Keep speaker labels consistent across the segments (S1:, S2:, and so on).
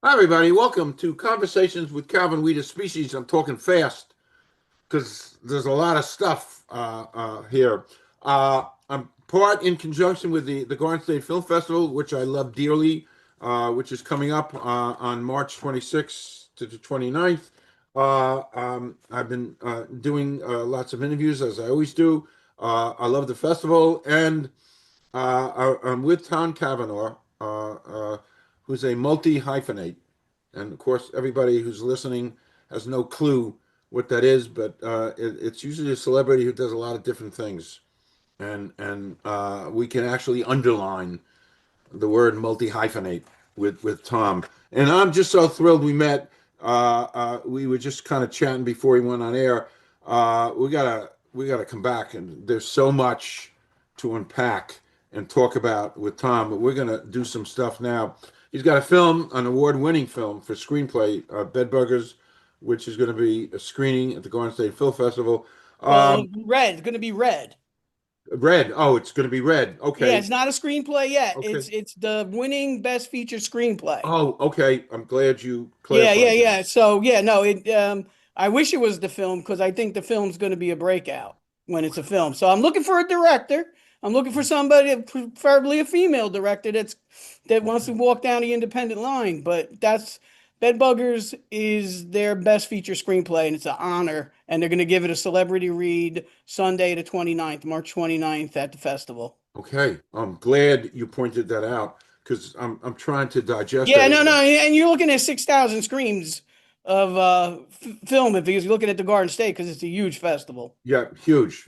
S1: Hi, everybody. Welcome to Conversations with Calvin Weeder Species. I'm talking fast because there's a lot of stuff here. I'm part in conjunction with the Garden State Film Festival, which I love dearly, which is coming up on March 26th to the 29th. I've been doing lots of interviews, as I always do. I love the festival, and I'm with Tom Cavanaugh, who's a multi-hyphenate. And of course, everybody who's listening has no clue what that is, but it's usually a celebrity who does a lot of different things. And we can actually underline the word multi-hyphenate with Tom. And I'm just so thrilled we met. We were just kind of chatting before he went on air. We gotta come back, and there's so much to unpack and talk about with Tom. But we're gonna do some stuff now. He's got a film, an award-winning film for screenplay, Bedbuggers, which is going to be a screening at the Garden State Film Festival.
S2: Well,
S1: Um,
S2: red. It's going to be red.
S1: Red. Oh, it's going to be red.
S2: Yeah,
S1: Okay.
S2: it's not a screenplay yet.
S1: Okay.
S2: It's the winning best feature screenplay.
S1: Oh, okay. I'm glad you
S2: Yeah, yeah,
S1: clarified that.
S2: yeah. So yeah, no, it I wish it was the film because I think the film's going to be a breakout when it's a film. So I'm looking for a director. I'm looking for somebody, preferably a female director that wants to
S1: Okay.
S2: walk down the independent line. But that's Bedbuggers is their best feature screenplay, and it's an honor. And they're going to give it a celebrity read Sunday the 29th, March 29th at the festival.
S1: Okay. I'm glad you pointed that out because I'm trying to digest
S2: Yeah, no,
S1: everything.
S2: no, and you're looking at 6,000 screens of film because you're looking at the Garden State because it's a huge festival.
S1: Yeah, huge.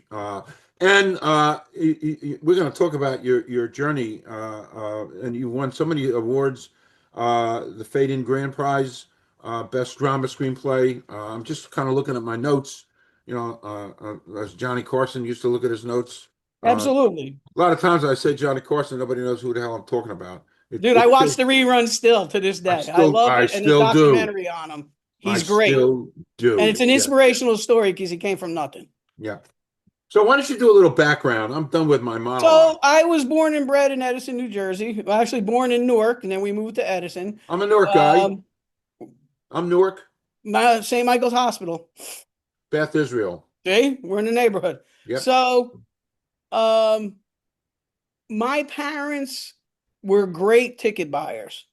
S1: And we're going to talk about your journey. And you won so many awards. The Fade In Grand Prize, Best Drama Screenplay. I'm just kind of looking at my notes. As Johnny Carson used to look at his notes.
S2: Absolutely.
S1: A lot of times I say Johnny Carson, nobody knows who the hell I'm talking about.
S2: Dude, I
S1: It
S2: watch
S1: kills.
S2: the reruns still to this day. I love
S1: I
S2: it. And the
S1: still do.
S2: documentary on him.
S1: I
S2: He's great.
S1: still
S2: And
S1: do.
S2: it's an
S1: Yeah,
S2: inspirational story because he came from nothing.
S1: yeah. So why don't you do a little background? I'm done with my monologue.
S2: So I was born and bred in Edison, New Jersey. Well, actually born in Newark, and then we moved to Edison.
S1: I'm a Newark guy.
S2: Um,
S1: I'm Newark,
S2: St. Michael's Hospital.
S1: Beth Israel.
S2: See, we're in the neighborhood.
S1: Yep.
S2: So, um, my parents were great ticket buyers.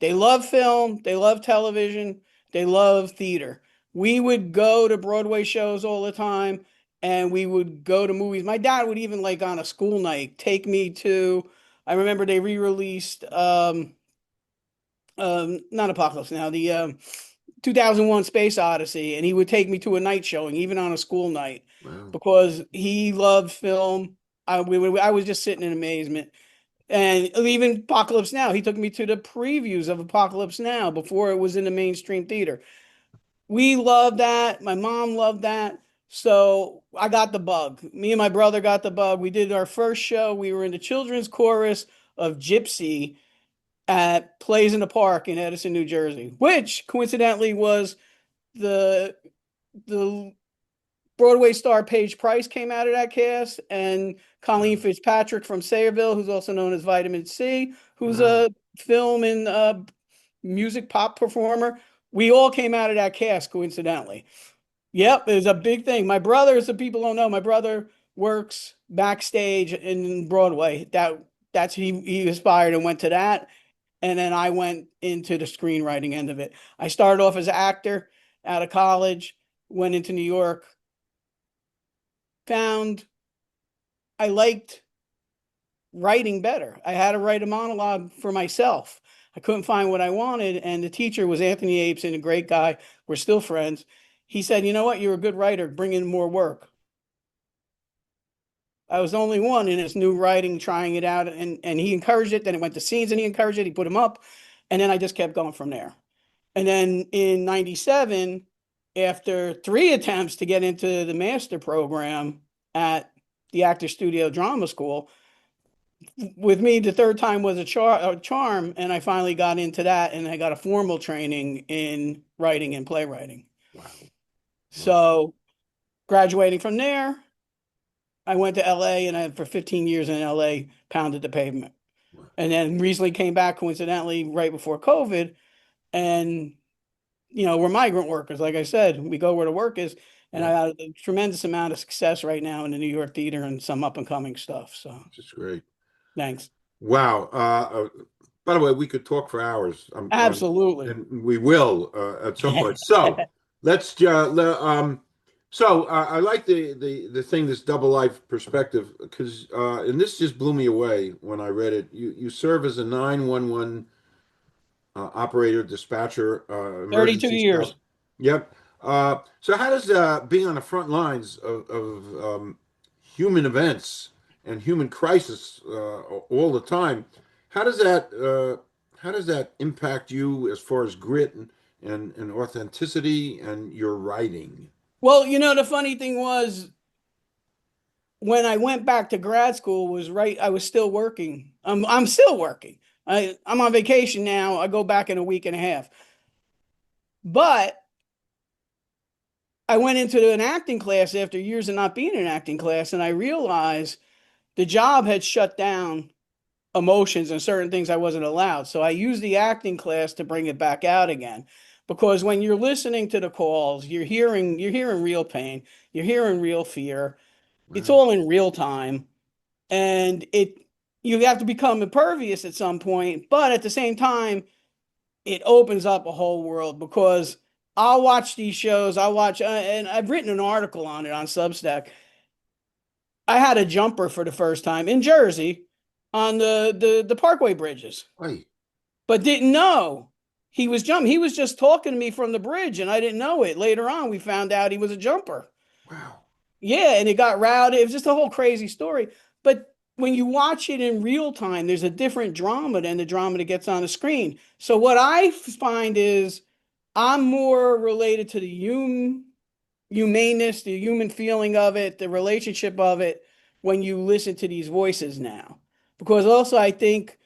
S2: They love film, they love television, they love theater. We would go to Broadway shows all the time and we would go to movies. My dad would even like on a school night take me to I remember they re-released not Apocalypse Now, the 2001 Space Odyssey, and he would take me to a night showing even on a school night
S1: Wow.
S2: because he loved film. I was just sitting in amazement. And even Apocalypse Now, he took me to the previews of Apocalypse Now before it was in the mainstream theater. We loved that. My mom loved that. So I got the bug. Me and my brother got the bug. We did our first show. We were in the children's chorus of Gypsy at Plays in the Park in Edison, New Jersey, which coincidentally was the the Broadway star Paige Price came out of that cast, and Colleen
S1: Wow.
S2: Fitzpatrick from Sayreville, who's also known as Vitamin C, who's
S1: Wow.
S2: a film and music pop performer. We all came out of that cast coincidentally. Yep, it was a big thing. My brother, as the people don't know, my brother works backstage in Broadway. That's he aspired and went to that, and then I went into the screenwriting end of it. I started off as an actor out of college, went into New York, found I liked writing better. I had to write a monologue for myself. I couldn't find what I wanted, and the teacher was Anthony Abeson, a great guy. We're still friends. He said, "You know what? You're a good writer. Bring in more work." I was the only one in his new writing trying it out, and he encouraged it. Then it went to scenes, and he encouraged it. He put him up, and then I just kept going from there. And then in '97, after three attempts to get into the master program at the Actor Studio Drama School, with me, the third time was a charm, and I finally got into that, and I got a formal training in writing and playwriting.
S1: Wow. Wow.
S2: So, graduating from there, I went to LA, and for 15 years in LA, pounded the pavement.
S1: Wow.
S2: And then recently came back, coincidentally, right before COVID, And, we're migrant workers. Like I said, we go where the work is. And I
S1: Yeah,
S2: had a tremendous amount of success right now in the New York theater and some up and coming stuff. So
S1: just great.
S2: thanks.
S1: Wow. By the way, we could talk for hours.
S2: Absolutely.
S1: And we will at some point. So let's I like the thing, this double life perspective, because and this just blew me away when I read it. You serve as a 911 operator, dispatcher,
S2: 32
S1: emergency stuff.
S2: years.
S1: Yep. So how does being on the front lines of human events and human crisis all the time, how does that impact you as far as grit and authenticity and your writing?
S2: Well, the funny thing was when I went back to grad school was right. I was still working. I'm still working. I'm on vacation now. I go back in a week and a half. But I went into an acting class after years of not being in an acting class, and I realized the job had shut down emotions and certain things I wasn't allowed. So I used the acting class to bring it back out again. Because when you're listening to the calls, you're hearing real pain, you're hearing real fear. It's
S1: Wow.
S2: all in real time. And you have to become impervious at some point, but at the same time, it opens up a whole world because I'll watch these shows. And I've written an article on it on Substack. I had a jumper for the first time in Jersey on the Parkway bridges,
S1: Hey,
S2: but didn't know he was jumping. He was just talking to me from the bridge, and I didn't know it. Later on, we found out he was a jumper.
S1: wow.
S2: Yeah, and it got routed. It was just a whole crazy story. But when you watch it in real time, there's a different drama than the drama that gets on the screen. So what I find is I'm more related to the humaneness, the human feeling of it, the relationship of it when you listen to these voices now. Because also I think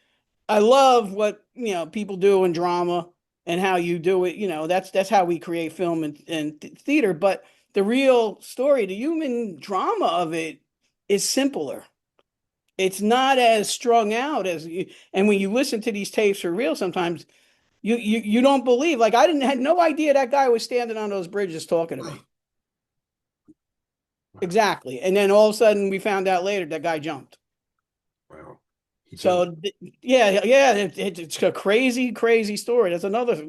S2: I love what people do in drama and how you do it. That's how we create film and theater. But the real story, the human drama of it, is simpler. It's not as strung out as you. And when you listen to these tapes for real, sometimes you don't believe. Like I didn't had no idea that guy was standing on those bridges talking to me.
S1: Wow.
S2: Exactly. And then all of a sudden we found out later that guy jumped.
S1: Wow. He jumped.
S2: So yeah, yeah, it's a crazy, crazy story. That's another,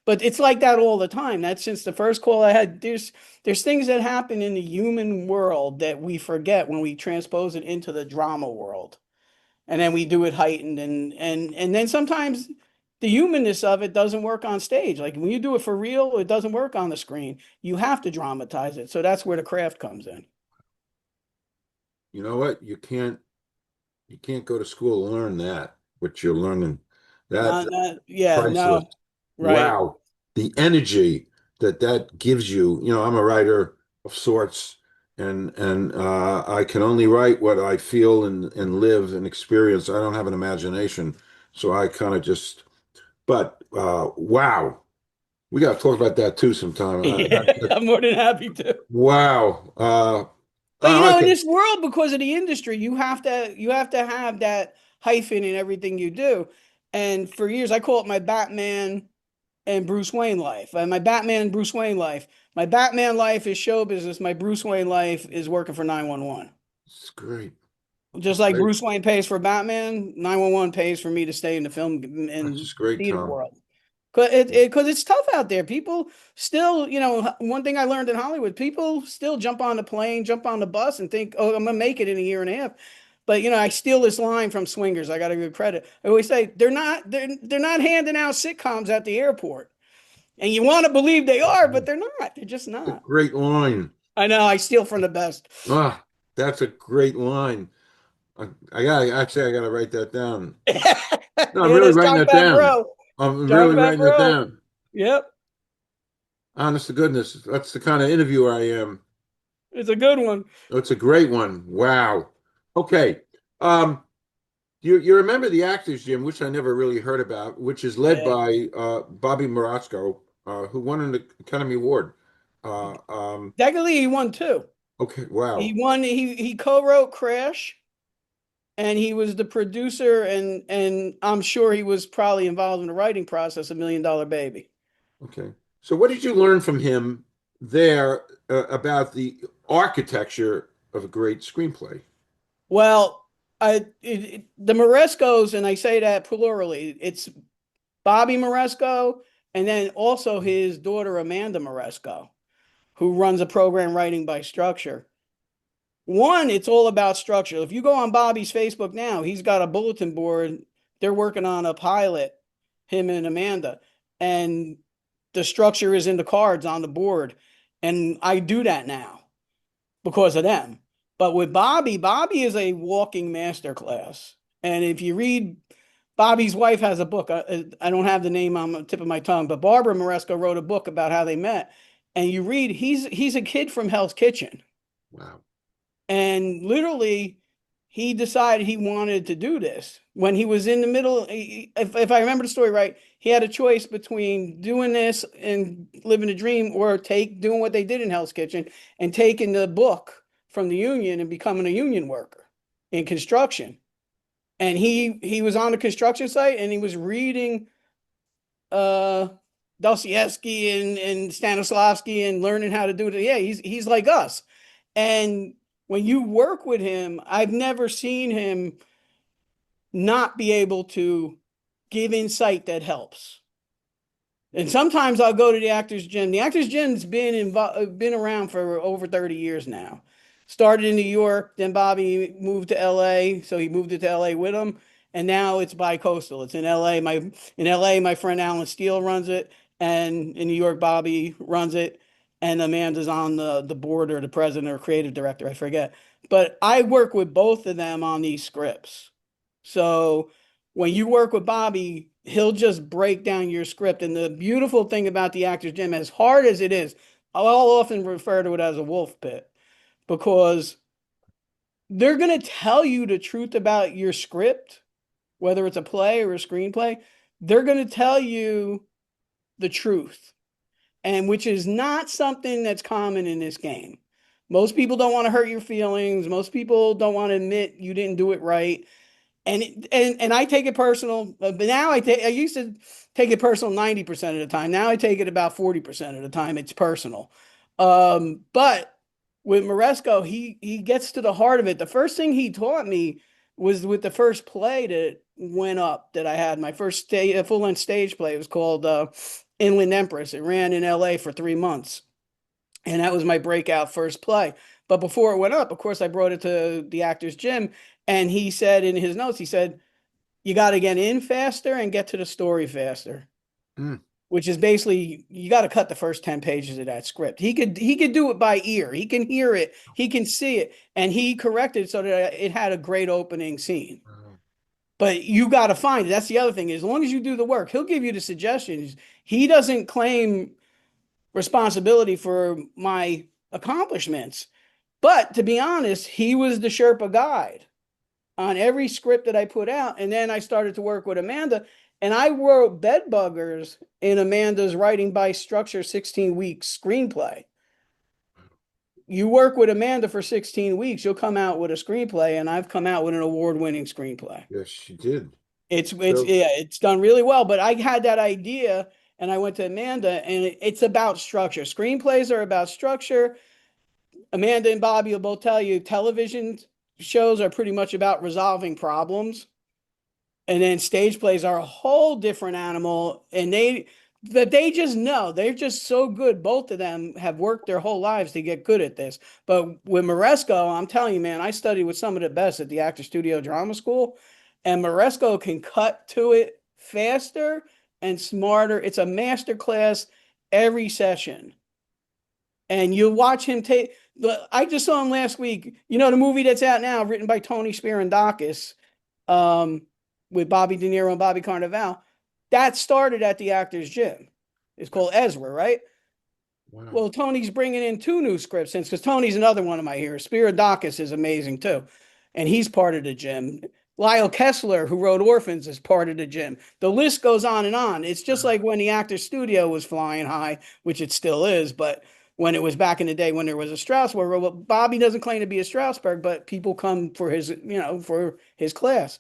S2: but it's like that all the time. That's since the first call I had. There's things that happen in the human world that we forget when we transpose it into the drama world, and then we do it heightened, and then sometimes the humanness of it doesn't work on stage. Like when you do it for real, it doesn't work on the screen. You have to dramatize it. So that's where the craft comes in.
S1: You know what? You can't go to school and learn that, what you're learning. That's
S2: Yeah,
S1: priceless.
S2: no, right.
S1: Wow. The energy that gives you. I'm a writer of sorts, and I can only write what I feel and live and experience. I don't have an imagination. So I kind of just, but wow. We got to talk about that too sometime.
S2: Yeah, I'm more than happy to.
S1: Wow.
S2: But in
S1: Okay.
S2: this world, because of the industry, you have to have that hyphen in everything you do. And for years, I call it my Batman and Bruce Wayne life. My Batman and Bruce Wayne life. My Batman life is show business. My Bruce Wayne life is working for 911.
S1: It's great.
S2: Just
S1: It's
S2: like
S1: great.
S2: Bruce Wayne pays for Batman, 911 pays for me to stay in the film
S1: That's
S2: and
S1: just great,
S2: theater
S1: Tom.
S2: world. Because it's tough out there. People still, one thing I learned in Hollywood, people still jump on the plane, jump on the bus, and think, "Oh, I'm gonna make it in a year and a half." But I steal this line from Swingers. I got to give credit. I always say they're not handing out sitcoms at the airport, and you want to believe they are, but they're not. They're just
S1: A
S2: not.
S1: great line.
S2: I know. I steal from the best.
S1: Ah, that's a great line. I gotta write that down. No, I'm
S2: Yeah,
S1: really
S2: that's
S1: writing
S2: John
S1: that down.
S2: Favreau.
S1: I'm
S2: John
S1: really writing that
S2: Favreau.
S1: down.
S2: Yep,
S1: Honest to goodness, that's the kind of interviewer I am.
S2: it's a good one.
S1: It's a great one. Wow. Okay. Um, you remember the Actors Gym, which I never really heard about, which is led
S2: Yeah.
S1: by Bobby Morosco, who won an Academy Award.
S2: Technically, he won two.
S1: Okay.
S2: He
S1: Wow.
S2: won. He co-wrote Crash, and he was the producer, and I'm sure he was probably involved in the writing process of Million Dollar Baby.
S1: Okay. So what did you learn from him there about the architecture of a great screenplay?
S2: Well, the Morescos, and I say that plurally, it's Bobby Moresco, and then also his daughter Amanda Moresco, who runs a program Writing by Structure. One, it's all about structure. If you go on Bobby's Facebook now, he's got a bulletin board. They're working on a pilot, him and Amanda, and the structure is in the cards on the board. And I do that now because of them. But with Bobby, Bobby is a walking masterclass. And if you read, Bobby's wife has a book. I don't have the name on the tip of my tongue, but Barbara Moresco wrote a book about how they met. And you read, he's a kid from Hell's Kitchen.
S1: Wow.
S2: And literally, he decided he wanted to do this when he was in the middle. If I remember the story right, he had a choice between doing this and living a dream, or doing what they did in Hell's Kitchen and taking the book from the union and becoming a union worker in construction. And he was on the construction site and he was reading Dostoevsky and Stanislavski and learning how to do it. Yeah, he's like us. And when you work with him, I've never seen him not be able to give insight that helps. And sometimes I'll go to the Actors Gym. The Actors Gym's been around for over 30 years now. Started in New York, then Bobby moved to LA, so he moved it to LA with him, and now it's bi-coastal. It's in LA. My friend Alan Steele runs it, and in New York, Bobby runs it, and Amanda's on the board, or the president or creative director, I forget. But I work with both of them on these scripts. So when you work with Bobby, he'll just break down your script. And the beautiful thing about the Actors Gym, as hard as it is, I'll often refer to it as a wolf pit, because they're going to tell you the truth about your script, whether it's a play or a screenplay. They're going to tell you the truth, and which is not something that's common in this game. Most people don't want to hurt your feelings. Most people don't want to admit you didn't do it right. And I take it personal, but now I used to take it personal 90% of the time. Now I take it about 40% of the time. It's personal. But with Moresco, he gets to the heart of it. The first thing he taught me was with the first play that went up that I had. My first full-length stage play. It was called Inland Empress. It ran in LA for 3 months. And that was my breakout first play. But before it went up, of course, I brought it to the Actors Gym. And he said in his notes, he said, you got to get in faster and get to the story faster.
S1: Mm.
S2: Which is basically, you got to cut the first 10 pages of that script. He could do it by ear. He can hear it. He can see it. And he corrected so that it had a great opening scene. But you got to find it. That's the other thing. As long as you do the work, he'll give you the suggestions. He doesn't claim responsibility for my accomplishments. But to be honest, he was the Sherpa guide on every script that I put out. And then I started to work with Amanda, and I wrote Bedbuggers in Amanda's Writing by Structure 16-week screenplay. You work with Amanda for 16 weeks, you'll come out with a screenplay, and I've come out with an award-winning screenplay.
S1: Yes, she did.
S2: It's done really well. But I had that idea, and I went to Amanda, and it's about structure. Screenplays are about structure. Amanda and Bobby will both tell you television shows are pretty much about resolving problems. And then stage plays are a whole different animal. And they just know. They're just so good. Both of them have worked their whole lives to get good at this. But with Moresco, I'm telling you, man, I studied with some of the best at the Actor Studio Drama School. And Moresco can cut to it faster and smarter. It's a master class every session. And you'll watch him take. I just saw him last week. You know, the movie that's out now, written by Tony Spirandakis, with Bobby De Niro and Bobby Carnevale, that started at the Actors Gym. It's called Ezra, right?
S1: Wow.
S2: Well, Tony's bringing in 2 new scripts since, because Tony's another one of my heroes. Spirandakis is amazing too, and he's part of the gym. Lyle Kessler, who wrote Orphans, is part of the gym. The list goes on and on. It's just like when the Actors Studio was flying high, which it still is, but when it was back in the day when there was a Strasbourg. Well, Bobby doesn't claim to be a Strasbourg, but people come for his, for his class.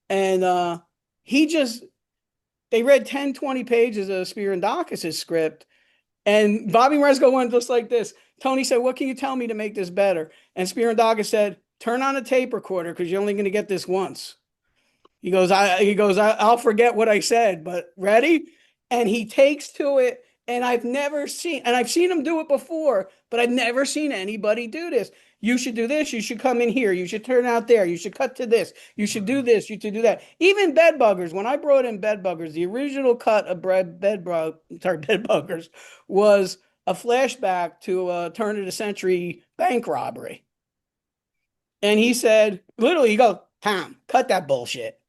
S2: And they read 10, 20 pages of Spirandakis' script. And Bobby Moresco went just like this. Tony said, "What can you tell me to make this better?" And Spirandakis said, "Turn on a tape recorder because you're only going to get this once." I'll forget what I said, but ready? And he takes to it. And I've seen him do it before, but I've never seen anybody do this. You should do this. You should come in here. You should turn out there. You should cut to this. You should do this. You should do that. Even Bedbuggers, when I brought in Bedbuggers, the original cut of Bedbuggers was a flashback to a turn of the century bank robbery. And he said, literally, he goes, "Tom, cut that bullshit."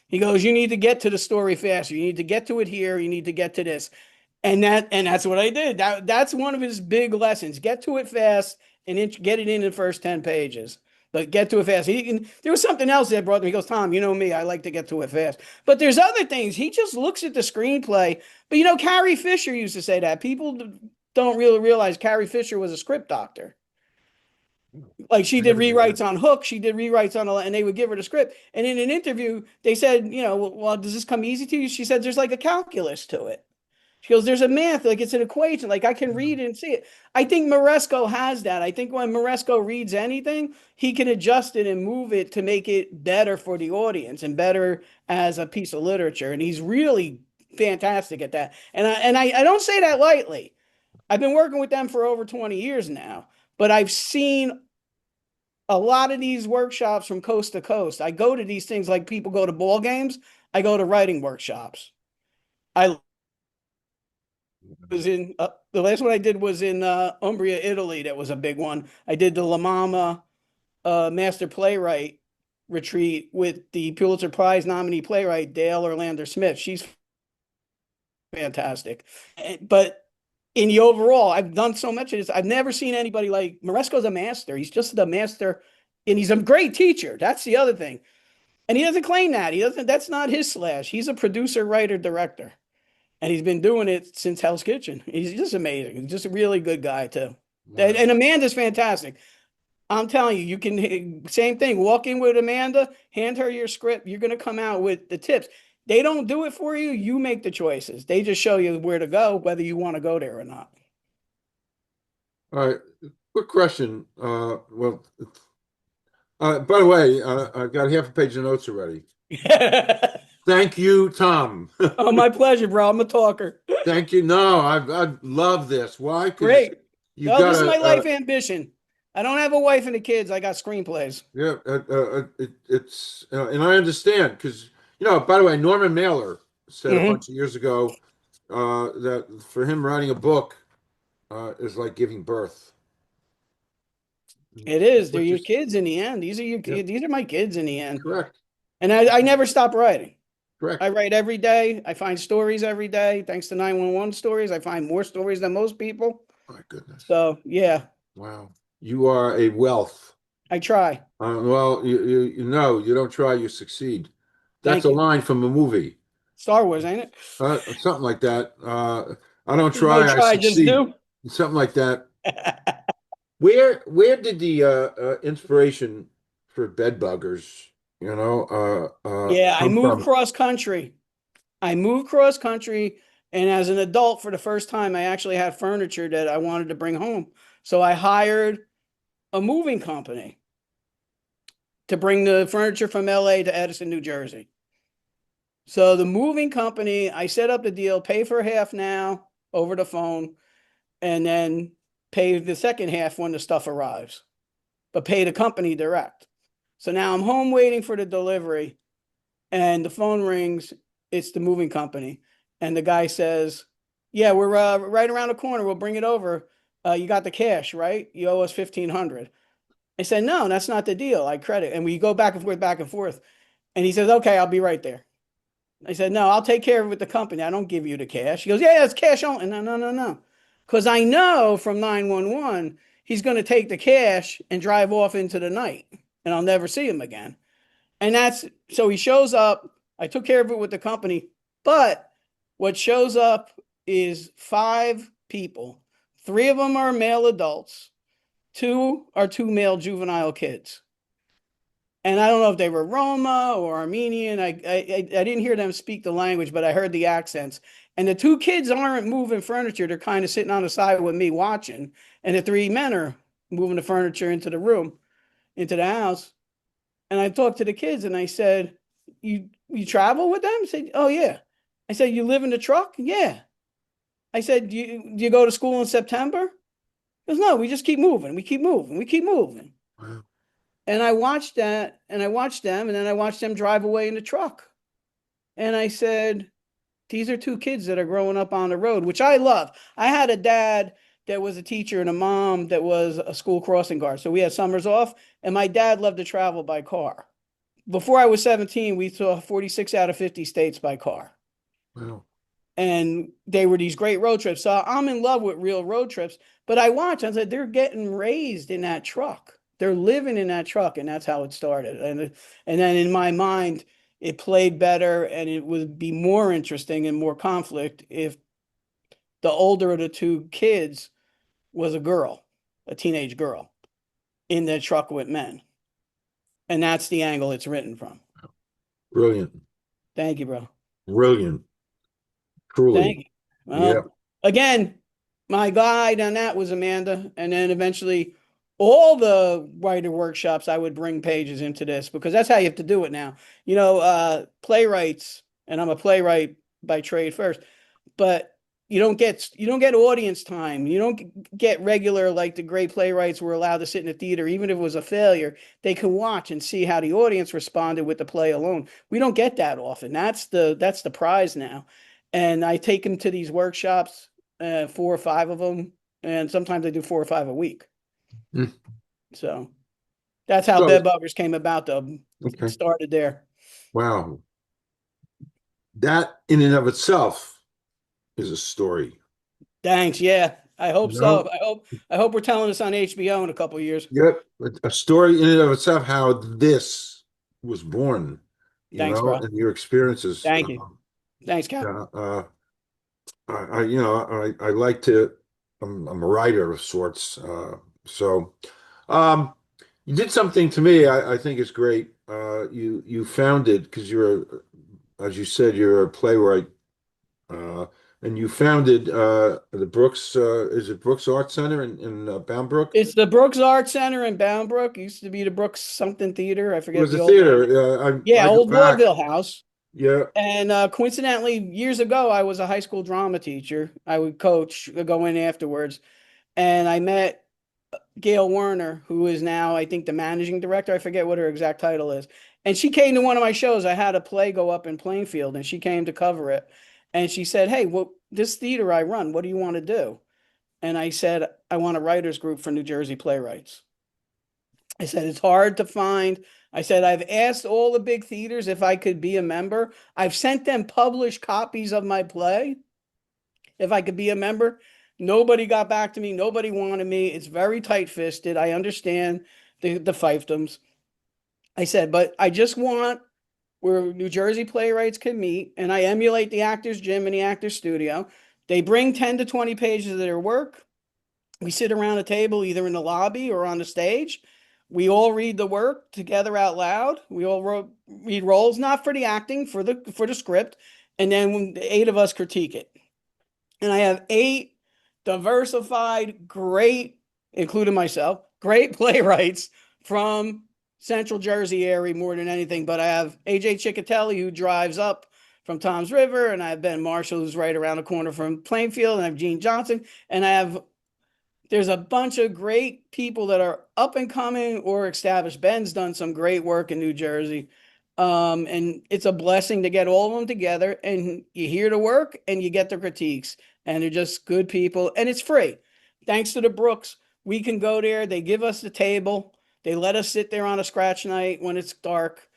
S2: He goes, "You need to get to the story faster. You need to get to it here. You need to get to this." And that's what I did. That's one of his big lessons. Get to it fast and get it in the first 10 pages. But get to it fast. There was something else that brought me. He goes, "Tom, you know me. I like to get to it fast." But there's other things. He just looks at the screenplay. But Carrie Fisher used to say that. People don't really realize Carrie Fisher was a script doctor. Like she did rewrites on Hook, she did rewrites on, and they would give her the script. And in an interview, they said, "Well, does this come easy to you?" She said, "There's like a calculus to it." She goes, "There's a math, like it's an equation, like I can read it and see it." I think Moresco has that. I think when Moresco reads anything, he can adjust it and move it to make it better for the audience and better as a piece of literature. And he's really fantastic at that. And I don't say that lightly. I've been working with them for over 20 years now, but I've seen a lot of these workshops from coast to coast. I go to these things like people go to ball games. I go to writing workshops. I was in the last one I did was in Umbria, Italy. That was a big one. I did the La Mama Master Playwright retreat with the Pulitzer Prize nominee playwright Dale Orlander Smith. She's fantastic. But in the overall, I've done so much of this. I've never seen anybody like Moresco's a master. He's just the master, and he's a great teacher. That's the other thing. And he doesn't claim that. That's not his slash. He's a producer, writer, director. And he's been doing it since Hell's Kitchen. He's just amazing. He's just a really good guy, too. Wow. And Amanda's fantastic. I'm telling you, you can, same thing, walk in with Amanda, hand her your script. You're going to come out with the tips. They don't do it for you. You make the choices. They just show you where to go, whether you want to go there or not.
S1: All right. Quick question. By the way, I've got half a page of notes already. Thank you, Tom.
S2: Oh, my pleasure, bro. I'm a talker.
S1: Thank you. No, I love this. Why?
S2: Great. This is my life ambition. I don't have a wife and the kids. I got screenplays.
S1: Yeah, it's and I understand because by the way, Norman Mailer said a bunch of years ago that for him writing a book is like giving birth.
S2: It is. They're your kids in the end. These are your kids. These are my kids in the end.
S1: Correct.
S2: And I never stop writing.
S1: Correct.
S2: I write every day. I find stories every day. Thanks to 911 stories, I find more stories than most people.
S1: My goodness.
S2: So yeah.
S1: Wow. You are a wealth.
S2: I try.
S1: Well, you know, you don't try, you succeed. That's a line from a movie.
S2: Star Wars, ain't it?
S1: Something like that. I don't try, I succeed. Just do. Something like that. Where did the inspiration for Bedbuggers,
S2: I moved cross country. And as an adult, for the first time, I actually had furniture that I wanted to bring home. So I hired a moving company to bring the furniture from LA to Edison, New Jersey. So the moving company, I set up the deal, pay for half now over the phone, and then pay the second half when the stuff arrives, but pay the company direct. So now I'm home waiting for the delivery, and the phone rings. It's the moving company. And the guy says, "Yeah, we're right around the corner. We'll bring it over. You got the cash, right? You owe us $1,500. I said, "No, that's not the deal. I credit." And we go back and forth. And he says, "Okay, I'll be right there." I said, "No, I'll take care of it with the company. I don't give you the cash." He goes, "Yeah, it's cash only." No. Because I know from 911, he's going to take the cash and drive off into the night, and I'll never see him again. And so he shows up. I took care of it with the company. But what shows up is 5 people, 3 of them are male adults. 2 are 2 male juvenile kids. And I don't know if they were Roma or Armenian. I didn't hear them speak the language, but I heard the accents. And the 2 kids aren't moving furniture. They're kind of sitting on the side with me watching. And the 3 men are moving the furniture into the room, into the house. And I talked to the kids and I said, you travel with them? I said, oh, yeah. I said, you live in the truck? Yeah. I said, do you go to school in September? He goes, no, we just keep moving. We keep moving. We keep moving.
S1: Wow.
S2: And I watched that, and I watched them, and then I watched them drive away in the truck. And I said, these are 2 kids that are growing up on the road, which I love. I had a dad that was a teacher and a mom that was a school crossing guard. So we had summers off, and my dad loved to travel by car. Before I was 17, we saw 46 out of 50 states by car.
S1: Wow.
S2: And they were these great road trips. So I'm in love with real road trips. But I watched, I said, they're getting raised in that truck. They're living in that truck, and that's how it started. And then in my mind, it played better, and it would be more interesting and more conflict if the older of the 2 kids was a girl, a teenage girl, in the truck with men. And that's the angle it's written from.
S1: Brilliant.
S2: Thank you, bro.
S1: Brilliant. Truly.
S2: Thank you. Well, again, my guide on that was Amanda, and then eventually all the writer workshops, I would bring pages into this because that's how you have to do it now. Playwrights, and I'm a playwright by trade first, but you don't get audience time. You don't get regular, like the great playwrights were allowed to sit in the theater, even if it was a failure, they can watch and see how the audience responded with the play alone. We don't get that often. That's the prize now. And I take them to these workshops, 4 or 5 of them, and sometimes I do 4 or 5 a week.
S1: Mm.
S2: So that's how Bedbuggers came about, though.
S1: Okay.
S2: It started there.
S1: Wow. That in and of itself is a story.
S2: Thanks. Yeah, I hope
S1: You
S2: so.
S1: know?
S2: I hope we're telling this on HBO in a couple of years.
S1: Yep. A story in and of itself, how this was born,
S2: Thanks, bro.
S1: and your experiences.
S2: Thank you. Thanks, Cal.
S1: I like to, I'm a writer of sorts. So you did something to me I think is great. You founded, because as you said, you're a playwright, and you founded the Brooks, is it Brooks Art Center in Bound Brook?
S2: It's the Brooks Art Center in Bound Brook. It used to be the Brooks something theater. I
S1: It
S2: forget
S1: was
S2: the
S1: a
S2: old name.
S1: theater.
S2: Yeah,
S1: I go
S2: old
S1: back.
S2: vaudeville house.
S1: Yeah.
S2: And coincidentally, years ago, I was a high school drama teacher. I would coach, go in afterwards. And I met Gail Werner, who is now, I think, the managing director. I forget what her exact title is. And she came to one of my shows. I had a play go up in Plainfield, and she came to cover it. And she said, hey, this theater I run, what do you want to do? And I said, I want a writers group for New Jersey playwrights. I said, it's hard to find. I said, I've asked all the big theaters if I could be a member. I've sent them published copies of my play if I could be a member. Nobody got back to me. Nobody wanted me. It's very tight-fisted. I understand the fiefdoms. I said, but I just want where New Jersey playwrights can meet, and I emulate the Actors Gym and the Actors Studio. They bring 10 to 20 pages of their work. We sit around a table either in the lobby or on the stage. We all read the work together out loud. We all read roles, not for the acting, for the script, and then 8 of us critique it. And I have 8 diversified, great, including myself, great playwrights from Central Jersey area more than anything. But I have AJ Ciccatelli, who drives up from Tom's River, and I have Ben Marshall, who's right around the corner from Plainfield, and I have Gene Johnson, and there's a bunch of great people that are up and coming or established. Ben's done some great work in New Jersey. And it's a blessing to get all of them together, and you hear the work and you get the critiques, and they're just good people, and it's free. Thanks to the Brooks, we can go there. They give us the table. They let us sit there on a scratch night when it's dark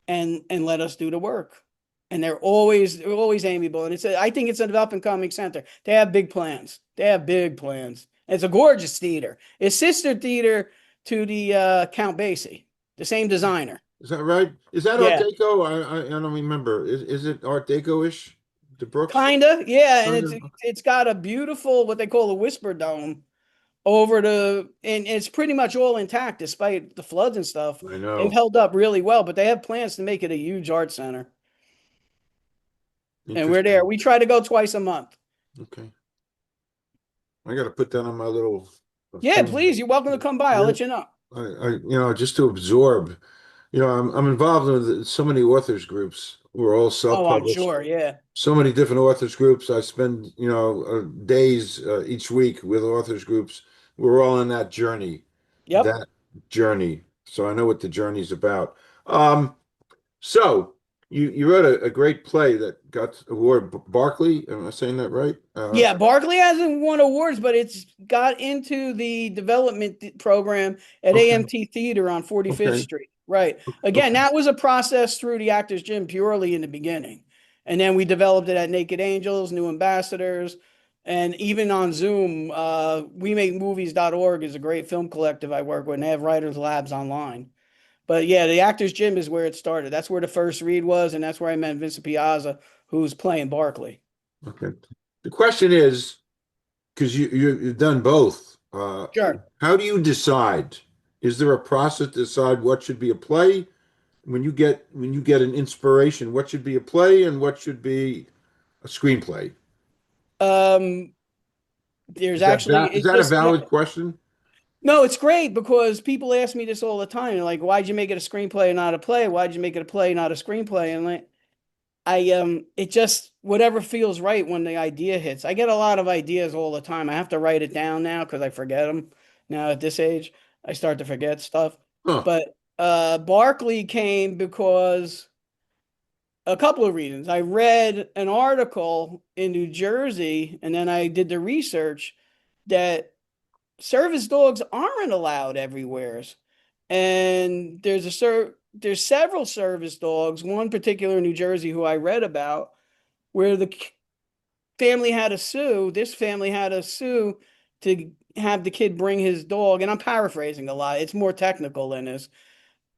S2: and let us do the work. And they're always amiable. And I think it's an up and coming center. They have big plans. It's a gorgeous theater. It's sister theater to the Count Basie, the same designer.
S1: Is that right? Is that Art Deco? I don't remember. Is it Art Deco-ish? The Brooks?
S2: Kinda, yeah, and
S1: Kinda?
S2: it's got a beautiful what they call a whisper dome over the and it's pretty much all intact despite the floods and stuff.
S1: I
S2: They've
S1: know.
S2: held up really well, but they have plans to make it a huge art center. And we're there.
S1: Interesting.
S2: We try to go twice a month.
S1: Okay. I got to put that on my little
S2: Yeah,
S1: thing.
S2: please, you're welcome to come by. I'll
S1: Yeah.
S2: let you know.
S1: Just to absorb. I'm involved in so many authors groups. We're all
S2: Oh, I'm
S1: self-published.
S2: sure. Yeah.
S1: So many different authors groups. I spend, days each week with authors groups. We're all in
S2: Yep.
S1: that journey. So I know what the journey's about. Um, so you wrote a great play that got award Barkley. Am I saying that right?
S2: Yeah, Barkley hasn't won awards, but it's got into the development program at
S1: Okay,
S2: AMT Theater on 45th
S1: okay,
S2: Street. Right. Again,
S1: okay.
S2: that was a process through the Actors Gym purely in the beginning. And then we developed it at Naked Angels, New Ambassadors, and even on Zoom. WeMakeMovies.org is a great film collective I work with, and they have writers' labs online. But yeah, the Actors Gym is where it started. That's where the first read was, and that's where I met Vincent Piazza, who's playing Barkley.
S1: Okay. The question is, because you've done both,
S2: Sure.
S1: how do you decide? Is there a process to decide what should be a play? When you get an inspiration, what should be a play and what should be a screenplay?
S2: Um, there's actually
S1: Is
S2: it
S1: that a
S2: just
S1: valid question?
S2: no, it's great because people ask me this all the time. They're like, why'd you make it a screenplay and not a play? Why'd you make it a play, not a screenplay? And like it just whatever feels right when the idea hits. I get a lot of ideas all the time. I have to write it down now because I forget them. Now at this age, I start to forget stuff.
S1: Huh.
S2: But Barkley came because a couple of reasons. I read an article in New Jersey and then I did the research that service dogs aren't allowed everywhere. And there's several service dogs, one particular in New Jersey who I read about, where the family had to sue. This family had to sue to have the kid bring his dog, and I'm paraphrasing a lot. It's more technical than this.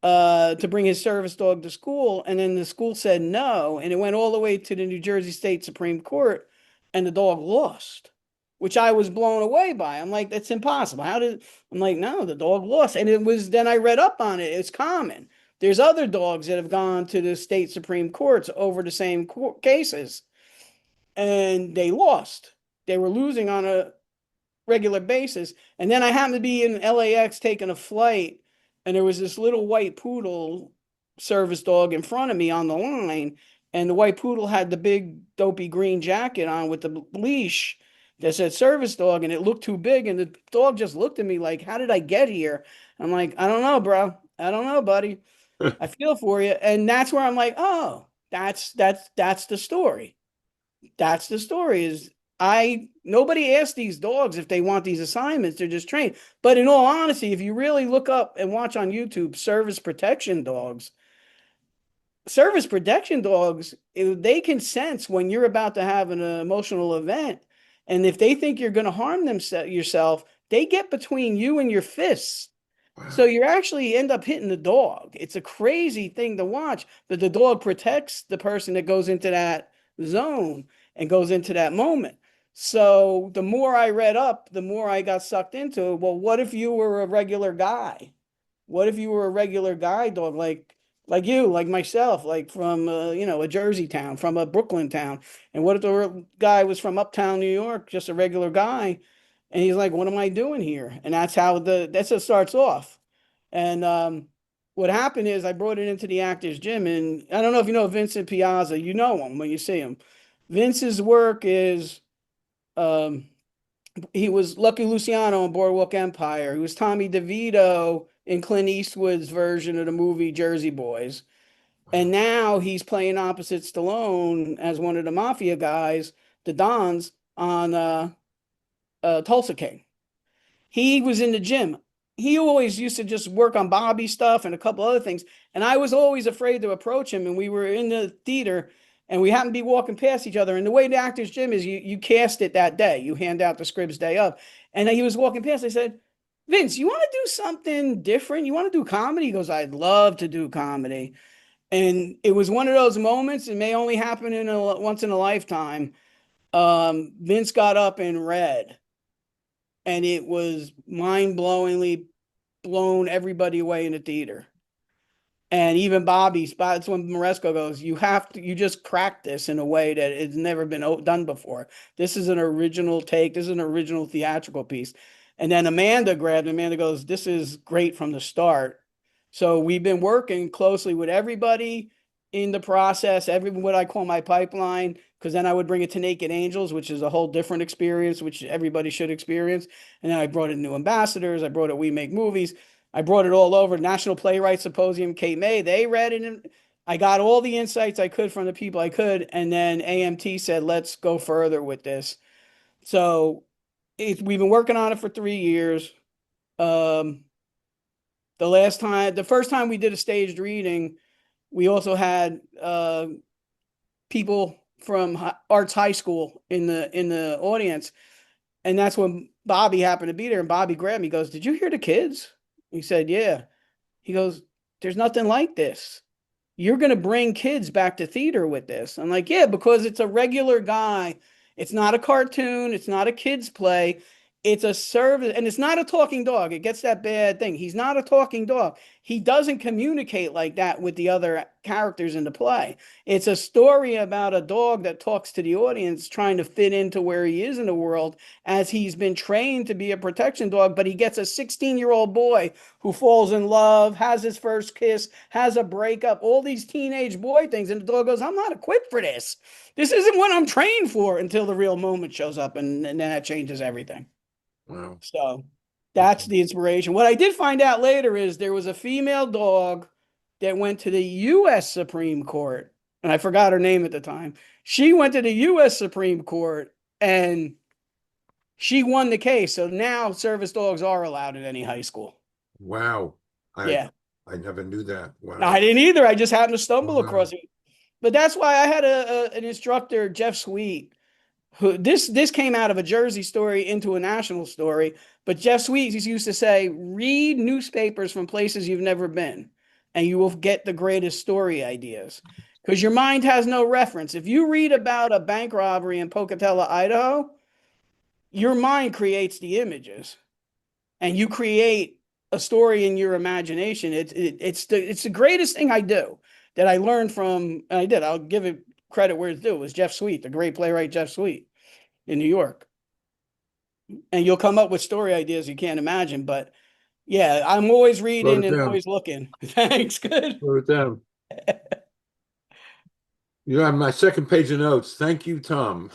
S2: To bring his service dog to school, and then the school said no, and it went all the way to the New Jersey State Supreme Court, and the dog lost, which I was blown away by. I'm like, that's impossible. I'm like, no, the dog lost, and it was. Then I read up on it. It's common. There's other dogs that have gone to the state Supreme Courts over the same cases, and they lost. They were losing on a regular basis. And then I happened to be in LAX taking a flight, and there was this little white poodle service dog in front of me on the line. And the white poodle had the big dopey green jacket on with the leash that said service dog, and it looked too big. And the dog just looked at me like, how did I get here? I'm like, I don't know, bro. I don't know, buddy. I feel for you. And that's where I'm like, oh, that's the story. That's the story is I nobody asks these dogs if they want these assignments. They're just trained. But in all honesty, if you really look up and watch on YouTube service protection dogs, they can sense when you're about to have an emotional event. And if they think you're going to harm yourself, they get between you and your fists. So
S1: Wow.
S2: you actually end up hitting the dog. It's a crazy thing to watch, but the dog protects the person that goes into that zone and goes into that moment. So the more I read up, the more I got sucked into it. Well, what if you were a regular guy? What if you were a regular guy dog like you, like myself, like from a Jersey town, from a Brooklyn town? And what if the guy was from uptown New York, just a regular guy? And he's like, what am I doing here? And that's how it starts off. And what happened is I brought it into the Actors Gym, and I don't know if you know Vincent Piazza. You know him when you see him. Vince's work is um, he was Lucky Luciano on Boardwalk Empire. He was Tommy DeVito in Clint Eastwood's version of the movie Jersey Boys. And now he's playing opposite Stallone as one of the mafia guys, the Dons, on Tulsa King. He was in the gym. He always used to just work on Bobby stuff and a couple other things. And I was always afraid to approach him. And we were in the theater and we happened to be walking past each other. And the way the Actors Gym is, you cast it that day. You hand out the scripts day up. And he was walking past. I said, Vince, you want to do something different? You want to do comedy? He goes, I'd love to do comedy. And it was one of those moments, it may only happen in once in a lifetime. Vince got up and read, and it was mind-blowingly blown everybody away in the theater. And even Bobby, that's when Moresco goes, you just cracked this in a way that it's never been done before. This is an original take. This is an original theatrical piece. And then Amanda goes, this is great from the start. So we've been working closely with everybody in the process, what I call my pipeline, because then I would bring it to Naked Angels, which is a whole different experience, which everybody should experience. And then I brought in new ambassadors. I brought it We Make Movies. I brought it all over. National Playwright Symposium, Kate May, they read it. And I got all the insights I could from the people I could. And then AMT said, let's go further with this. So we've been working on it for 3 years. The first time we did a staged reading, we also had people from Arts High School in the audience. And that's when Bobby happened to be there. And Bobby grabbed me, he goes, did you hear the kids? He said, yeah. He goes, there's nothing like this. You're going to bring kids back to theater with this. I'm like, yeah, because it's a regular guy. It's not a cartoon. It's not a kid's play. It's a service, and it's not a talking dog. It gets that bad thing. He's not a talking dog. He doesn't communicate like that with the other characters in the play. It's a story about a dog that talks to the audience, trying to fit into where he is in the world as he's been trained to be a protection dog, but he gets a 16-year-old boy who falls in love, has his first kiss, has a breakup, all these teenage boy things, and the dog goes, I'm not equipped for this. This isn't what I'm trained for, until the real moment shows up, and then that changes everything.
S1: Wow.
S2: So that's the inspiration. What I did find out later is there was a female dog that went to the U.S. Supreme Court, and I forgot her name at the time. She went to the U.S. Supreme Court, and she won the case. So now service dogs are allowed at any high school.
S1: Wow.
S2: Yeah.
S1: I never knew that. Wow.
S2: I didn't either. I just happened to stumble
S1: Wow.
S2: across it. But that's why I had an instructor, Jeff Sweet, who this came out of a Jersey story into a national story. But Jeff Sweet used to say, read newspapers from places you've never been, and you will get the greatest story ideas. Because your mind has no reference. If you read about a bank robbery in Pocatello, Idaho, your mind creates the images, and you create a story in your imagination. It's the greatest thing I do that I learned from. I'll give it credit where it's due. It was Jeff Sweet, the great playwright Jeff Sweet in New York. And you'll come up with story ideas you can't imagine. But yeah, I'm always reading and always looking. Thanks. Good.
S1: Wrote it down. You're on my second page of notes. Thank you, Tom.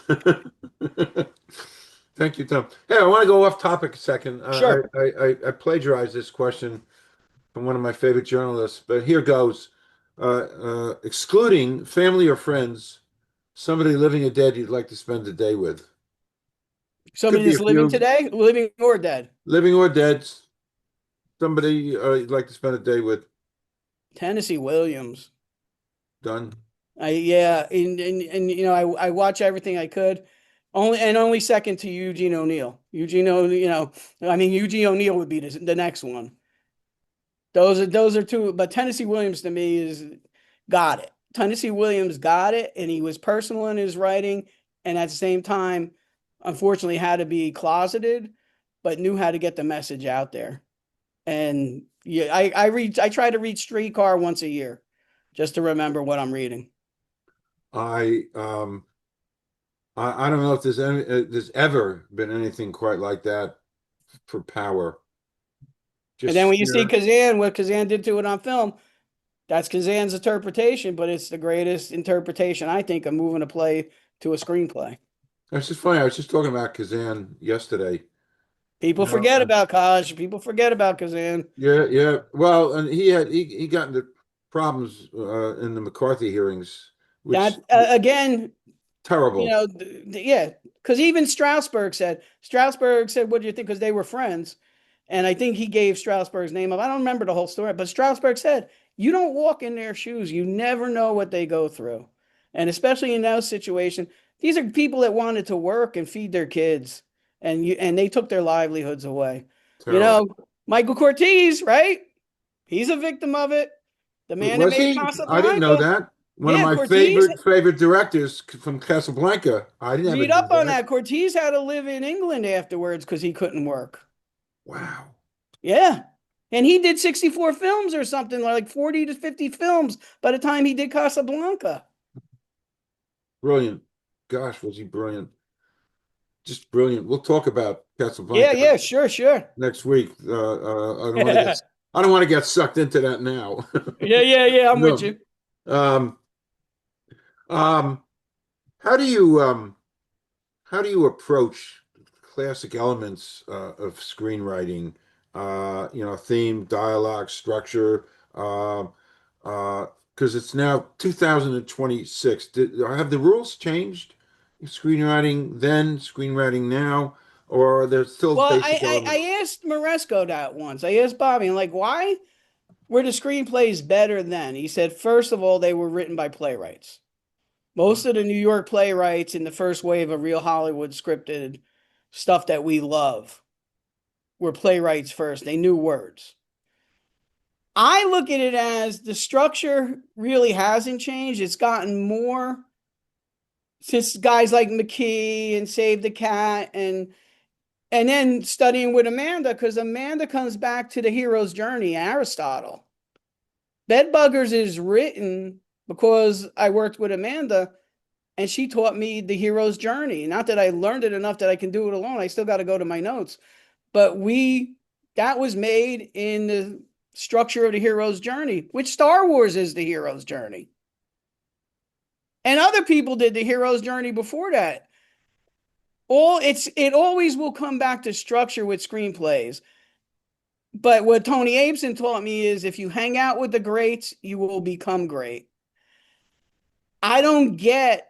S1: Thank you, Tom. Hey, I want to go off topic a second.
S2: Sure.
S1: I plagiarized this question from one of my favorite journalists, but here goes. Excluding family or friends, somebody living or dead you'd like to spend the day with.
S2: Somebody that's living today, living or dead?
S1: Living or dead. Somebody you'd like to spend a day with.
S2: Tennessee Williams.
S1: Done.
S2: Yeah, and you know, I watch everything I could. Only second to Eugene O'Neill. Eugene O'Neill, Eugene O'Neill would be the next one. Those are two, but Tennessee Williams to me is got it. Tennessee Williams got it, and he was personal in his writing, and at the same time, unfortunately, had to be closeted, but knew how to get the message out there. And yeah, I try to read Streetcar once a year, just to remember what I'm reading.
S1: I don't know if there's ever been anything quite like that for power.
S2: And then when you see Kazan, what Kazan did to it on film, that's Kazan's interpretation, but it's the greatest interpretation, I think, of moving a play to a screenplay.
S1: That's just funny. I was just talking about Kazan yesterday.
S2: People forget about Kaj. People forget about Kazan.
S1: Yeah. Well, and he got into problems in the McCarthy hearings, which
S2: again,
S1: terrible.
S2: You know, yeah, because even Strasberg said, "What do you think?" Because they were friends. And I think he gave Strasberg's name up. I don't remember the whole story, but Strasberg said, you don't walk in their shoes. You never know what they go through. And especially in those situations, these are people that wanted to work and feed their kids, and they took their livelihoods away. Terrible. You know, Michael Cortez, right? He's a victim of it. The man that
S1: Was
S2: made
S1: he? I didn't know
S2: Casablanca.
S1: that. One of
S2: Yeah,
S1: my
S2: Cortez.
S1: favorite directors from Casablanca. I didn't
S2: Read
S1: ever knew
S2: up on
S1: that.
S2: that. Cortez had to live in England afterwards because he couldn't work.
S1: Wow.
S2: Yeah. And he did 64 films or something, like 40 to 50 films by the time he did Casablanca.
S1: Brilliant. Gosh, was he brilliant. Just brilliant. We'll talk about
S2: Yeah,
S1: Casablanca
S2: yeah, sure, sure.
S1: next week.
S2: Yeah,
S1: I don't want to get sucked into that now.
S2: yeah, I'm with
S1: No.
S2: you.
S1: Um, um, how do you approach classic elements of screenwriting? Theme, dialogue, structure. Because it's now 2026. Have the rules changed? Screenwriting then, screenwriting now, or are there still
S2: Well,
S1: basic elements?
S2: I asked Maresco that once. I asked Bobby, I'm like, why were the screenplays better then? He said, first of all, they were written by playwrights. Most of the New York playwrights in the first wave of real Hollywood scripted stuff that we love were playwrights first. They knew words. I look at it as the structure really hasn't changed. It's gotten more since guys like McKee and Save the Cat and then studying with Amanda, because Amanda comes back to the hero's journey, Aristotle. Bedbuggers is written because I worked with Amanda and she taught me the hero's journey. Not that I learned it enough that I can do it alone. I still got to go to my notes. But that was made in the structure of the hero's journey, which Star Wars is the hero's journey. And other people did the hero's journey before that. It always will come back to structure with screenplays. But what Tony Abeson taught me is if you hang out with the greats, you will become great. I don't get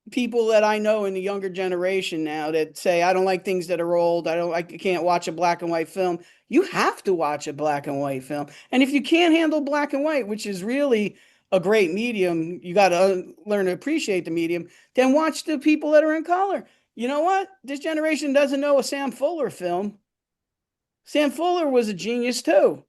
S2: people that I know in the younger generation now that say, I don't like things that are old. I can't watch a black and white film. You have to watch a black and white film. And if you can't handle black and white, which is really a great medium, you got to learn to appreciate the medium, then watch the people that are in color. You know what? This generation doesn't know a Sam Fuller film. Sam Fuller was a genius too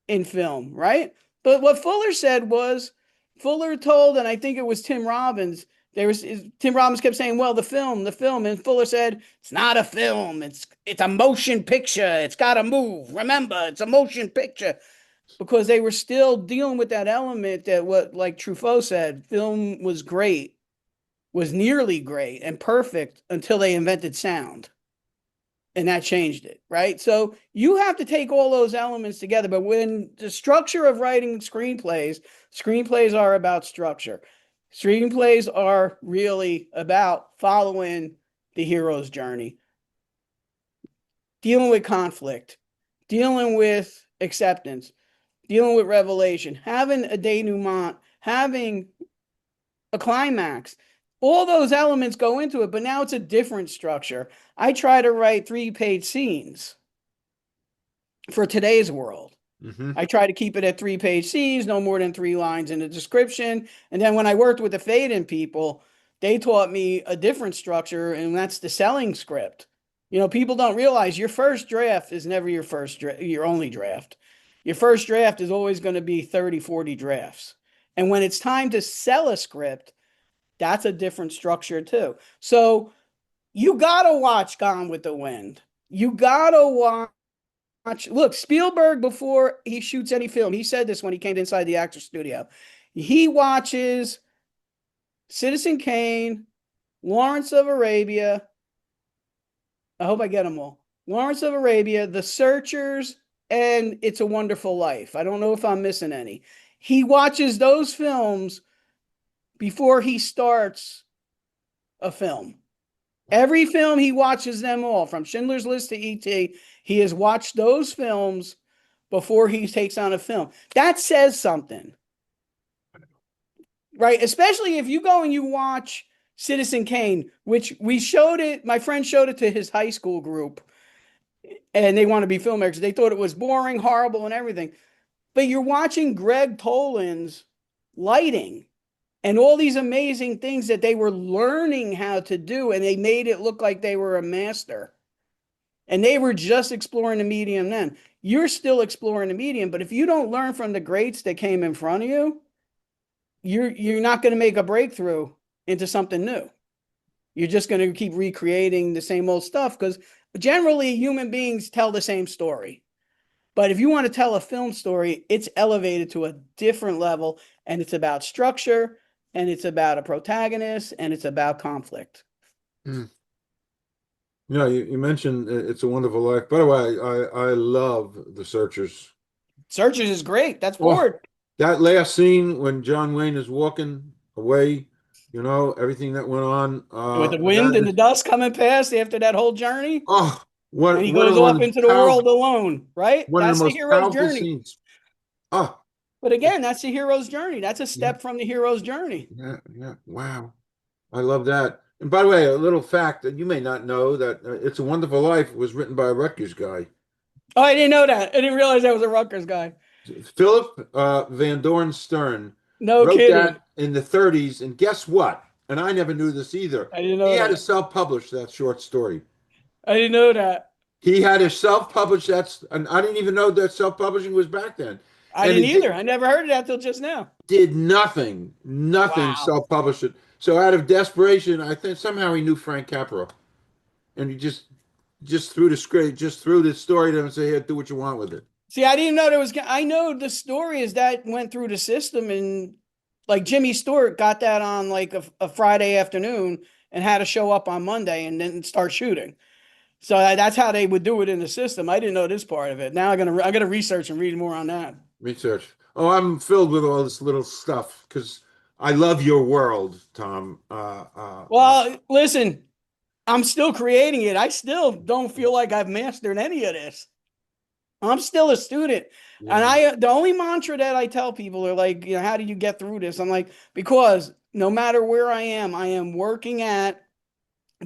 S2: in film, right? But what Fuller said was, Fuller told, and I think it was Tim Robbins, Tim Robbins kept saying, well, the film, and Fuller said, it's not a film, it's a motion picture, it's got to move. Remember, it's a motion picture. Because they were still dealing with that element that what, like Truffaut said, film was great, was nearly great and perfect until they invented sound. And that changed it, right? So you have to take all those elements together. But when the structure of writing screenplays are about structure. Screenplays are really about following the hero's journey, dealing with conflict, dealing with acceptance, dealing with revelation, having a denouement, having a climax. All those elements go into it, but now it's a different structure. I try to write 3-page scenes for today's world.
S1: Mm-hmm.
S2: I try to keep it at 3-page scenes, no more than 3 lines in the description. And then when I worked with the fade-in people, they taught me a different structure, and that's the selling script. You know, people don't realize your first draft is never your only draft. Your first draft is always going to be 30, 40 drafts. And when it's time to sell a script, that's a different structure too. So you gotta watch Gone with the Wind. You gotta watch. Look, Spielberg, before he shoots any film, he said this when he came inside the actor studio. He watches Citizen Kane, Lawrence of Arabia. I hope I get them all. Lawrence of Arabia, The Searchers, and It's a Wonderful Life. I don't know if I'm missing any. He watches those films before he starts a film. Every film he watches them all, from Schindler's List to E.T. He has watched those films before he takes on a film. That says something, right? Especially if you go and you watch Citizen Kane, which we showed it, my friend showed it to his high school group, and they want to be filmmakers. They thought it was boring, horrible, and everything. But you're watching Greg Toland's lighting and all these amazing things that they were learning how to do, and they made it look like they were a master. And they were just exploring the medium then. You're still exploring the medium, but if you don't learn from the greats that came in front of you, you're not going to make a breakthrough into something new. You're just going to keep recreating the same old stuff because generally human beings tell the same story. But if you want to tell a film story, it's elevated to a different level, and it's about structure, and it's about a protagonist, and it's about conflict.
S1: Mm. Yeah, you mentioned It's a Wonderful Life. By the way, I love The Searchers.
S2: Searchers is great. That's
S1: Oh,
S2: Ford.
S1: that last scene when John Wayne is walking away, everything that went on.
S2: With the wind
S1: That
S2: and the
S1: is,
S2: dust coming past after that whole journey.
S1: oh,
S2: And he
S1: one
S2: goes
S1: of
S2: off
S1: the
S2: into the
S1: powerful,
S2: world alone, right?
S1: one of the
S2: That's the
S1: most
S2: hero's
S1: powerful
S2: journey.
S1: scenes. Oh,
S2: But again, that's the hero's journey. That's a
S1: yeah,
S2: step from the hero's journey.
S1: yeah, yeah. Wow, I love that. And by the way, a little fact that you may not know that It's a Wonderful Life was written by a Rutgers guy.
S2: Oh, I didn't know that. I didn't realize that was a Rutgers guy.
S1: Philip Van Dorn Stern
S2: No
S1: wrote
S2: kidding.
S1: that in the 30s, and guess what? And I never knew this either.
S2: I didn't
S1: He
S2: know
S1: had to
S2: that.
S1: self-publish that short story.
S2: I didn't know that.
S1: He had to self-publish that, and I didn't even know that self-publishing was back then.
S2: I
S1: And
S2: didn't
S1: he
S2: either. I never heard of that till just now.
S1: did nothing
S2: Wow.
S1: self-publish it. So out of desperation, I think somehow he knew Frank Capra, and he just threw the script, just threw the story to him and said, "Here, do what you want with it."
S2: See, I didn't know there was. I know the story is that went through the system, and like Jimmy Stewart got that on like a Friday afternoon and had to show up on Monday and then start shooting. So that's how they would do it in the system. I didn't know this part of it. Now I gotta research and read more on that.
S1: Research. Oh, I'm filled with all this little stuff because I love your world, Tom.
S2: Well, listen, I'm still creating it. I still don't feel like I've mastered any of this. I'm still a student. And
S1: Yeah.
S2: the only mantra that I tell people are like, how do you get through this? I'm like, because no matter where I am working at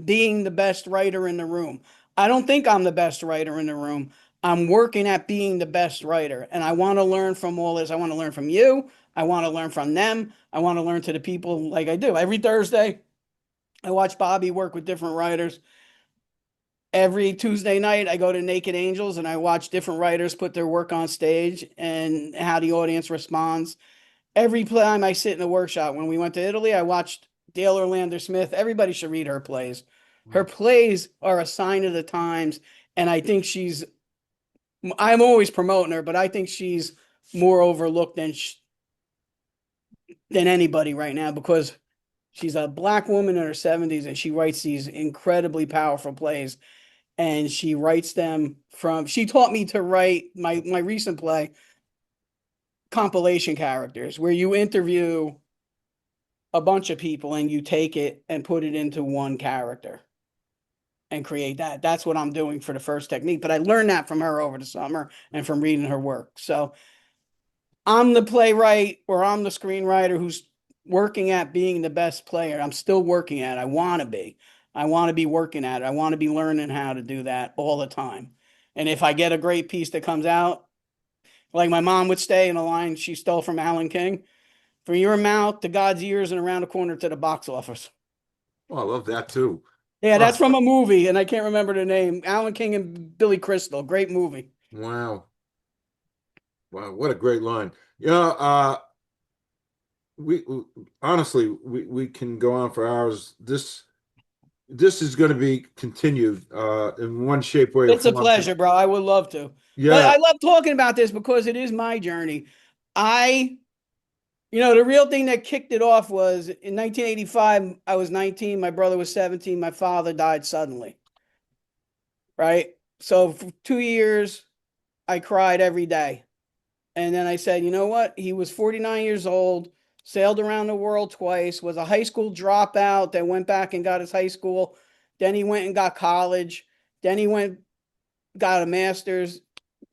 S2: being the best writer in the room. I don't think I'm the best writer in the room. I'm working at being the best writer. And I want to learn from all this. I want to learn from you. I want to learn from them. I want to learn to the people like I do. Every Thursday, I watch Bobby work with different writers. Every Tuesday night, I go to Naked Angels and I watch different writers put their work on stage and how the audience responds. Every time I sit in a workshop, when we went to Italy, I watched Dale Orlando Smith. Everybody should read her plays. Her plays are a sign of the times, and I think I'm always promoting her, but I think she's more overlooked than anybody right now because she's a black woman in her 70s and she writes these incredibly powerful plays. And she writes them she taught me to write my recent play, compilation characters, where you interview a bunch of people and you take it and put it into one character and create that. That's what I'm doing for the first technique. But I learned that from her over the summer and from reading her work. So I'm the playwright or I'm the screenwriter who's working at being the best player. I'm still working at it. I want to be. I want to be working at it. I want to be learning how to do that all the time. And if I get a great piece that comes out, like my mom would stay in a line she stole from Alan King, from your mouth to God's ears and around the corner to the box office.
S1: Oh, I love that too.
S2: Yeah, that's
S1: Oh,
S2: from a movie, and I can't remember the name. Alan King and Billy Crystal. Great movie.
S1: wow. Wow, what a great line. We honestly we can go on for hours. This is going to be continued in one shape, way, or
S2: It's a
S1: form.
S2: pleasure, bro. I would love to. But
S1: Yeah,
S2: I love talking about this because it is my journey. I, the real thing that kicked it off was in 1985, I was 19, my brother was 17, my father died suddenly. Right? So for 2 years, I cried every day. And then I said, you know what? He was 49 years old, sailed around the world twice, was a high school dropout, then went back and got his high school. Then he went and got college. Then he got a master's.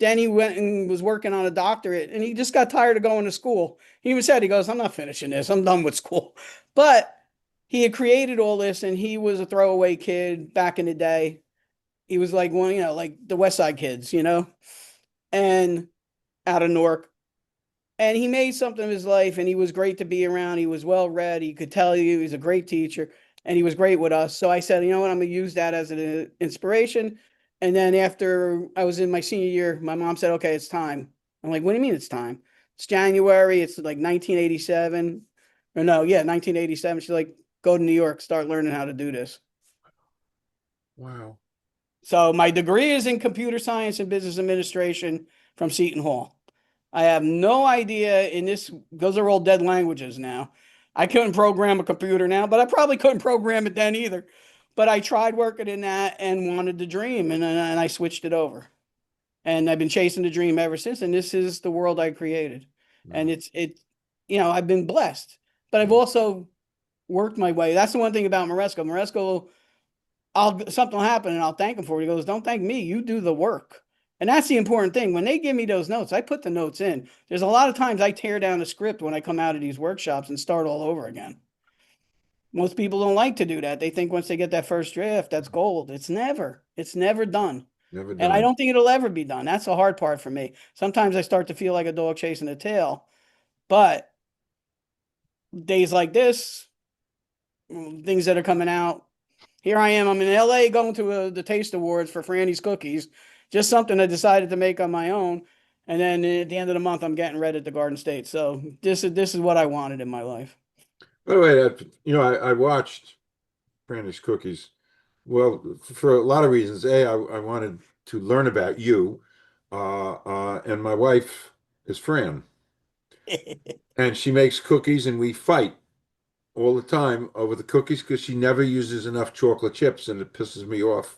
S2: Then he went and was working on a doctorate, and he just got tired of going to school. He even said, he goes, I'm not finishing this. I'm done with school. But he had created all this, and he was a throwaway kid back in the day. He was like one, like the West Side Kids, and out of Newark. And he made something of his life, and he was great to be around. He was well read. He could tell you he was a great teacher, and he was great with us. So I said, you know what? I'm going to use that as an inspiration. And then after I was in my senior year, my mom said, okay, it's time. I'm like, what do you mean it's time? It's January. It's like 1987. Or no, yeah, 1987. She's like, go to New York, start learning how to do this.
S1: Wow.
S2: So my degree is in computer science and business administration from Seton Hall. I have no idea in this, those are all dead languages now. I couldn't program a computer now, but I probably couldn't program it then either. But I tried working in that and wanted the dream, and I switched it over. And I've been chasing the dream ever since. And this is the world I created. And
S1: Wow.
S2: I've been blessed, but I've
S1: Yeah.
S2: also worked my way. That's the one thing about Moresco. Moresco, something will happen and I'll thank him for it. He goes, don't thank me. You do the work. And that's the important thing. When they give me those notes, I put the notes in. There's a lot of times I tear down the script when I come out of these workshops and start all over again. Most people don't like to do that. They think once they get that first draft, that's gold. It's never done.
S1: Never
S2: And I
S1: done.
S2: don't think it'll ever be done. That's the hard part for me. Sometimes I start to feel like a dog chasing a tail, but days like this, things that are coming out. Here I am. I'm in LA going to the Taste Awards for Franny's Cookies. Just something I decided to make on my own. And then at the end of the month, I'm getting read at the Garden State. So this is what I wanted in my life.
S1: By the way, I watched Brandish's Cookies. Well, for a lot of reasons. I wanted to learn about you, and my wife is Fran, and she makes cookies, and we fight all the time over the cookies because she never uses enough chocolate chips, and it pisses me off.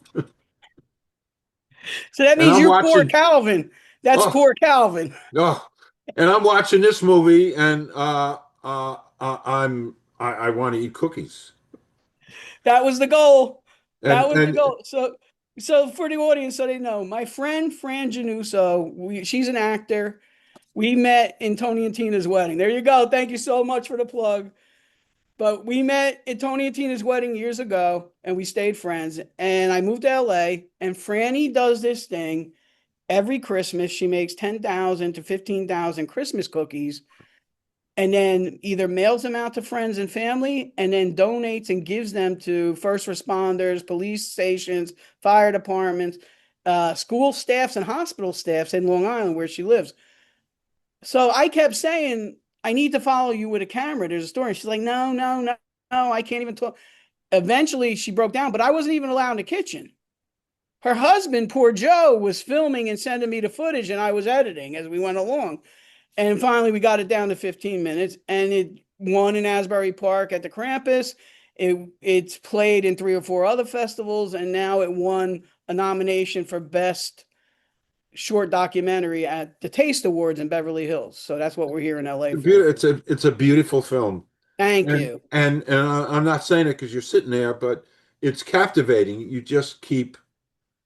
S2: So that
S1: And
S2: means
S1: I'm
S2: you're poor
S1: watching,
S2: Calvin. That's
S1: oh,
S2: poor Calvin.
S1: oh, and I'm watching this movie, and I want to eat cookies,
S2: That was the goal. That was the
S1: and
S2: goal. So for the audience, so they know, my friend Fran Januso, she's an actor. We met in Tony and Tina's wedding. There you go. Thank you so much for the plug. But we met at Tony and Tina's wedding years ago, and we stayed friends. And I moved to LA, and Franny does this thing every Christmas. She makes 10,000 to 15,000 Christmas cookies, and then either mails them out to friends and family, and then donates and gives them to first responders, police stations, fire departments, school staffs, and hospital staffs in Long Island where she lives. So I kept saying, I need to follow you with a camera. There's a story. And she's like, no, no, no, no, I can't even talk. Eventually she broke down, but I wasn't even allowed in the kitchen. Her husband, poor Joe, was filming and sending me the footage, and I was editing as we went along. And finally we got it down to 15 minutes, and it won in Asbury Park at the Krampus. It's played in 3 or 4 other festivals, and now it won a nomination for best short documentary at the Taste Awards in Beverly Hills. So that's what we're here in LA for.
S1: it's a beautiful film.
S2: Thank
S1: And
S2: you.
S1: I'm not saying it because you're sitting there, but it's captivating. You just keep,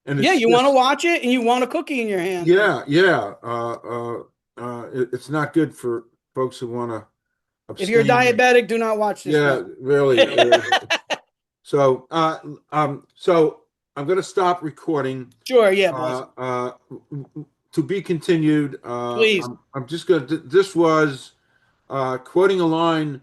S1: and
S2: Yeah,
S1: it's
S2: you want to
S1: just,
S2: watch it and you want a cookie in your hand.
S1: yeah, yeah. It's not good for folks who want to
S2: If you're
S1: abstain.
S2: diabetic, do not watch this
S1: Yeah,
S2: film.
S1: really. So I'm going to stop recording.
S2: Sure, yeah, boss.
S1: To be continued.
S2: Please.
S1: I'm just going to. This was quoting a line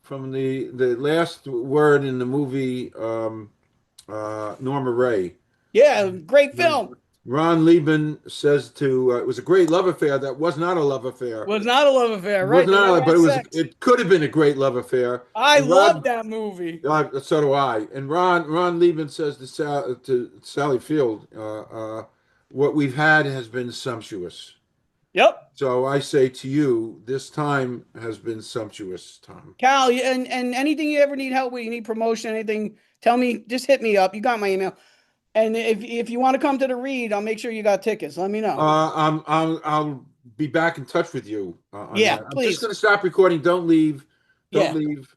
S1: from the last word in the movie Norma Ray.
S2: Yeah, great
S1: When
S2: film.
S1: Ron Liebman says to it was a great love affair that was not a love affair.
S2: Was not a love affair,
S1: It
S2: right?
S1: was
S2: They
S1: not,
S2: never
S1: but
S2: had sex.
S1: it could have been a great love affair.
S2: I
S1: And
S2: love
S1: Ron,
S2: that movie.
S1: so do I. And Ron Liebman says to Sally Field, what we've had has been sumptuous.
S2: Yep.
S1: So I say to you, this time has been sumptuous, Tom.
S2: Cal, and anything you ever need help with, you need promotion, anything, tell me, just hit me up. You got my email. And if you want to come to the read, I'll make sure you got tickets. Let me know.
S1: I'll be back in touch with you on
S2: Yeah,
S1: that. I'm just
S2: please.
S1: going to stop recording. Don't leave. Don't
S2: Yeah.
S1: leave.